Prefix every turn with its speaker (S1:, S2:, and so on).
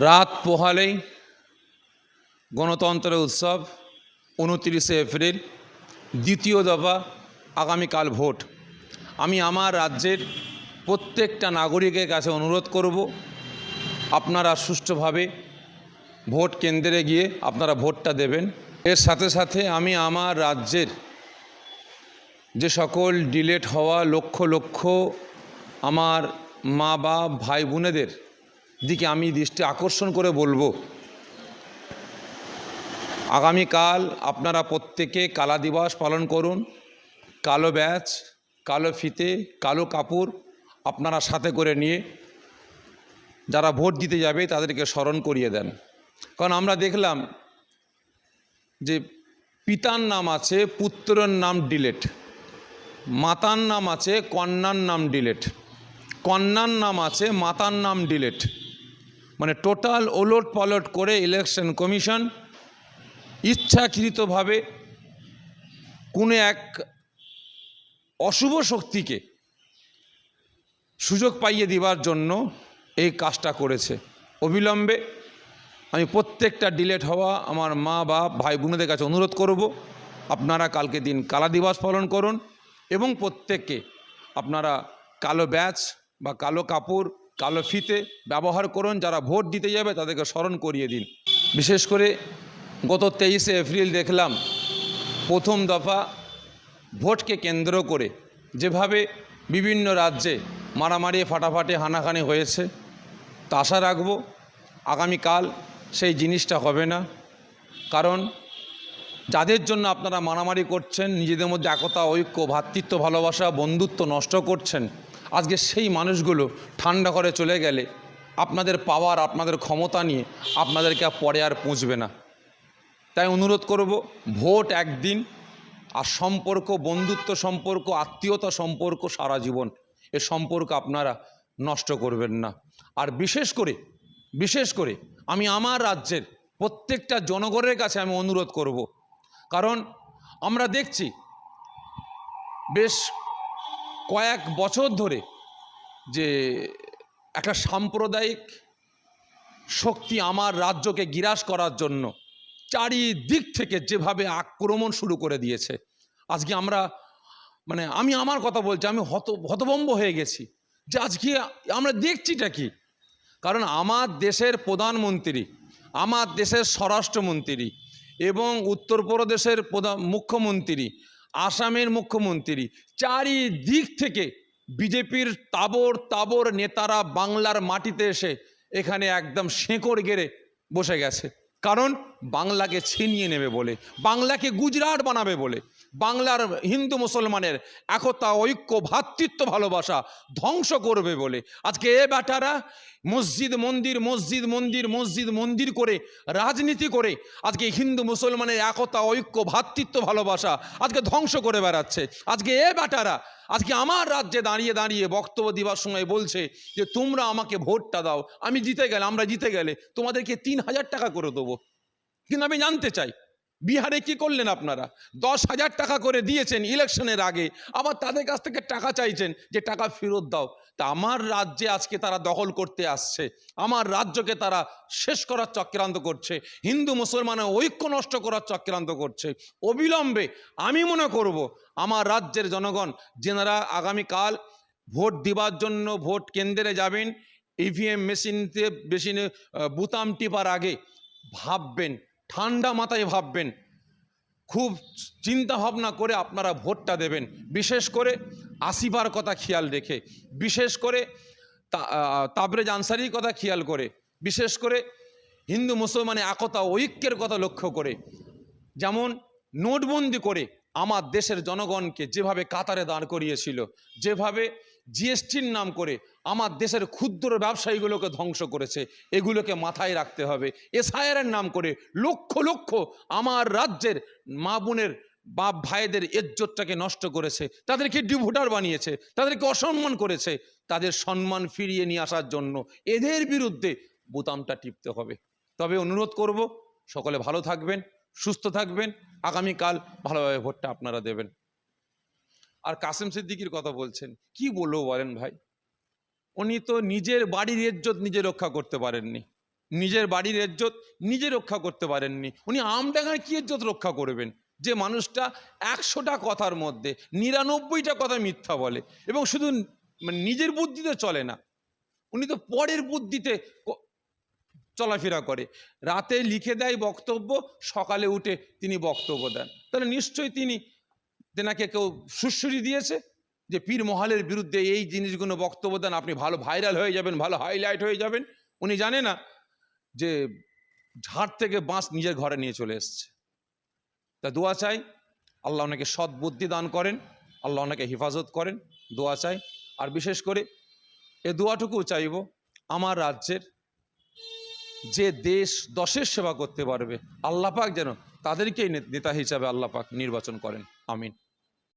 S1: রাত পোহালেই গণতন্ত্রের উৎসব 29শে এপ্রিল, দ্বিতীয় দফা আগামীকাল ভোট। আমি আমার রাজ্যের প্রত্যেকটা নাগরিকের কাছে অনুরোধ করব, আপনারা সুষ্ঠুভাবে ভোট কেন্দ্রে গিয়ে আপনারা ভোটটা দেবেন। এর সাথে সাথে আমি আমার রাজ্যের যে সকল ডিলেট হওয়া লক্ষ লক্ষ আমার মা বাপ ভাই বোনেদের দিকে আমি দৃষ্টি আকর্ষণ করে বলবো, আগামীকাল আপনারা প্রত্যেকে কালা দিবস পালন করুন। কালো ব্যাজ, কালো ফিতে, কালো কাপড় আপনারা সাথে করে নিয়ে যারা ভোট দিতে যাবে তাদেরকে স্মরণ করিয়ে দেন। কারণ আমরা দেখলাম যে পিতার নাম আছে, পুত্রের নাম ডিলেট, মাতার নাম আছে, কন্যার নাম ডিলেট, কন্যার নাম আছে, মাতার নাম ডিলেট। মানে টোটাল ওলট পালট করে ইলেকশন কমিশন ইচ্ছাকৃতভাবে কোনো এক অশুভ শক্তিকে সুযোগ পাইয়ে দেওয়ার জন্য এই কাজটা করেছে। অবিলম্বে আমি প্রত্যেকটা ডিলেট হওয়া আমার মা বাপ ভাই বোনেদের কাছে অনুরোধ করব, আপনারা কালকে দিন কালা দিবস পালন করুন এবং প্রত্যেককে আপনারা কালো ব্যাজ বা কালো কাপড়, কালো ফিতে ব্যবহার করুন। যারা ভোট দিতে যাবে তাদেরকে স্মরণ করিয়ে দিন। বিশেষ করে গত 23শে এপ্রিল দেখলাম প্রথম দফা ভোটকে কেন্দ্র করে যেভাবে বিভিন্ন রাজ্যে মারামারি ফাটাফাটি হানাহানি হয়েছে, তা আশা রাখব আগামীকাল সেই জিনিসটা হবে না। কারণ যাদের জন্য আপনারা মারামারি করছেন, নিজেদের মধ্যে একতা, ঐক্য, ভ্রাতৃত্ব, ভালোবাসা, বন্ধুত্ব নষ্ট করছেন, আজকে সেই মানুষগুলো ঠান্ডা করে চলে গেলে আপনাদের পাওয়ার, আপনাদের ক্ষমতা নিয়ে আপনাদেরকে পরে আর পুঁছবে না। তাই অনুরোধ করব, ভোট একদিন, আর সম্পর্ক, বন্ধুত্ব সম্পর্ক, আত্মীয়তা সম্পর্ক সারা জীবন, এ সম্পর্ক আপনারা নষ্ট করবেন না। আর বিশেষ করে আমি আমার রাজ্যের প্রত্যেকটা জনগণের কাছে আমি অনুরোধ করব, কারণ আমরা দেখছি বেশ কয়েক বছর ধরে যে একটা সাম্প্রদায়িক শক্তি আমার রাজ্যকে গ্রাস করার জন্য চারিদিক থেকে যেভাবে আক্রমণ শুরু করে দিয়েছে, আজকে আমরা আমি আমার কথা বলছি, আমি হতভম্ব হয়ে গেছি যে আজকে আমরা দেখছিটা কি। কারণ আমার দেশের প্রধানমন্ত্রী, আমার দেশের স্বরাষ্ট্রমন্ত্রী এবং উত্তরপ্রদেশের মুখ্যমন্ত্রী, আসামের মুখ্যমন্ত্রী, চারিদিক থেকে বিজেপির তাবর নেতারা বাংলার মাটিতে এসে এখানে একদম শেকড় গেড়ে বসে গেছে। কারণ বাংলাকে ছিনিয়ে নেবে বলে, বাংলাকে গুজরাট বানাবে বলে, বাংলার হিন্দু মুসলমানের একতা, ঐক্য, ভ্রাতৃত্ব, ভালোবাসা ধ্বংস করবে বলে আজকে এ ব্যাটারা মসজিদ মন্দির করে রাজনীতি করে আজকে হিন্দু মুসলমানের একতা, ঐক্য, ভ্রাতৃত্ব, ভালোবাসা আজকে ধ্বংস করে বেড়াচ্ছে। আজকে এ ব্যাটারা আজকে আমার রাজ্যে দাঁড়িয়ে বক্তব্য দেওয়ার সময় বলছে যে তোমরা আমাকে ভোটটা দাও, আমরা জিতে গেলে তোমাদেরকে 3000 টাকা করে দেবো। কিন্তু আমি জানতে চাই, বিহারে কি করলেন আপনারা? 10,000 টাকা করে দিয়েছেন ইলেকশনের আগে, আবার তাদের কাছ থেকে টাকা চাইছেন যে টাকা ফেরত দাও। তা আমার রাজ্যে আজকে তারা দখল করতে আসছে, আমার রাজ্যকে তারা শেষ করার চক্রান্ত করছে, হিন্দু মুসলমানের ঐক্য নষ্ট করার চক্রান্ত করছে। অবিলম্বে আমি মনে করব আমার রাজ্যের জনগণ যেনারা আগামীকাল ভোট দেওয়ার জন্য ভোট কেন্দ্রে যাবেন, ইভিএম মেশিনে বুতাম টিপার আগে ভাববেন, ঠান্ডা মাথায় ভাববেন, খুব চিন্তা ভাবনা করে আপনারা ভোটটা দেবেন। বিশেষ করে আসিফার কথা খেয়াল রেখে, বিশেষ করে তাবরেজ আনসারির কথা খেয়াল করে, বিশেষ করে হিন্দু মুসলমানের একতা ঐক্যের কথা লক্ষ্য করে। যেমন নোটবন্দি করে আমার দেশের জনগণকে যেভাবে কাতারে দাঁড় করিয়েছিল, যেভাবে জিএসটির নাম করে আমার দেশের ক্ষুদ্র ব্যবসায়ীগুলোকে ধ্বংস করেছে, এগুলোকে মাথায় রাখতে হবে। এসআইআরের নাম করে লক্ষ লক্ষ আমার রাজ্যের মা বোনের বাপ ভাইদের ইজ্জতটাকে নষ্ট করেছে, তাদেরকে ডিভোটার বানিয়েছে, তাদেরকে অসম্মান করেছে। তাদের সম্মান ফিরিয়ে নিয়ে আসার জন্য এদের বিরুদ্ধে বোতামটা টিপতে হবে। তবে অনুরোধ করব, সকলে ভালো থাকবেন, সুস্থ থাকবেন, আগামীকাল ভালোভাবে ভোটটা আপনারা দেবেন। আর কাসেম সিদ্দিকির কথা বলছেন, কি বলবো বলেন ভাই, উনি তো নিজের বাড়ির ইজ্জত নিজে রক্ষা করতে পারেননি, নিজের বাড়ির ইজ্জত নিজে রক্ষা করতে পারেননি, উনি আমডাঙ্গার কি ইজ্জত রক্ষা করবেন? যে মানুষটা 100টা কথার মধ্যে 99টা কথা মিথ্যা বলে এবং শুধু মানে নিজের বুদ্ধিতে চলে না, উনি তো পরের বুদ্ধিতে চলাফেরা করে। রাতে লিখে দেয় বক্তব্য, সকালে উঠে তিনি বক্তব্য দেন। তাহলে নিশ্চয়ই তেনাকে কেউ সুশ্রী দিয়েছে যে পীর মহালের বিরুদ্ধে এই জিনিসগুলো বক্তব্য দেন, আপনি ভালো ভাইরাল হয়ে যাবেন, ভালো হাইলাইট হয়ে যাবেন। উনি জানে না যে ঝাড় থেকে বাঁশ নিজের ঘরে নিয়ে চলে এসছে। তা দোয়া চাই আল্লাহ ওনাকে সৎ বুদ্ধি দান করেন, আল্লাহ ওনাকে হেফাজত করেন, দোয়া চাই। আর বিশেষ করে এ দোয়াটুকু চাইব আমার রাজ্যের যে দেশ দশের সেবা করতে পারবে আল্লাহ পাক যেন তাদেরকেই নেতা হিসাবে আল্লাহ পাক নির্বাচন করেন। আমিন।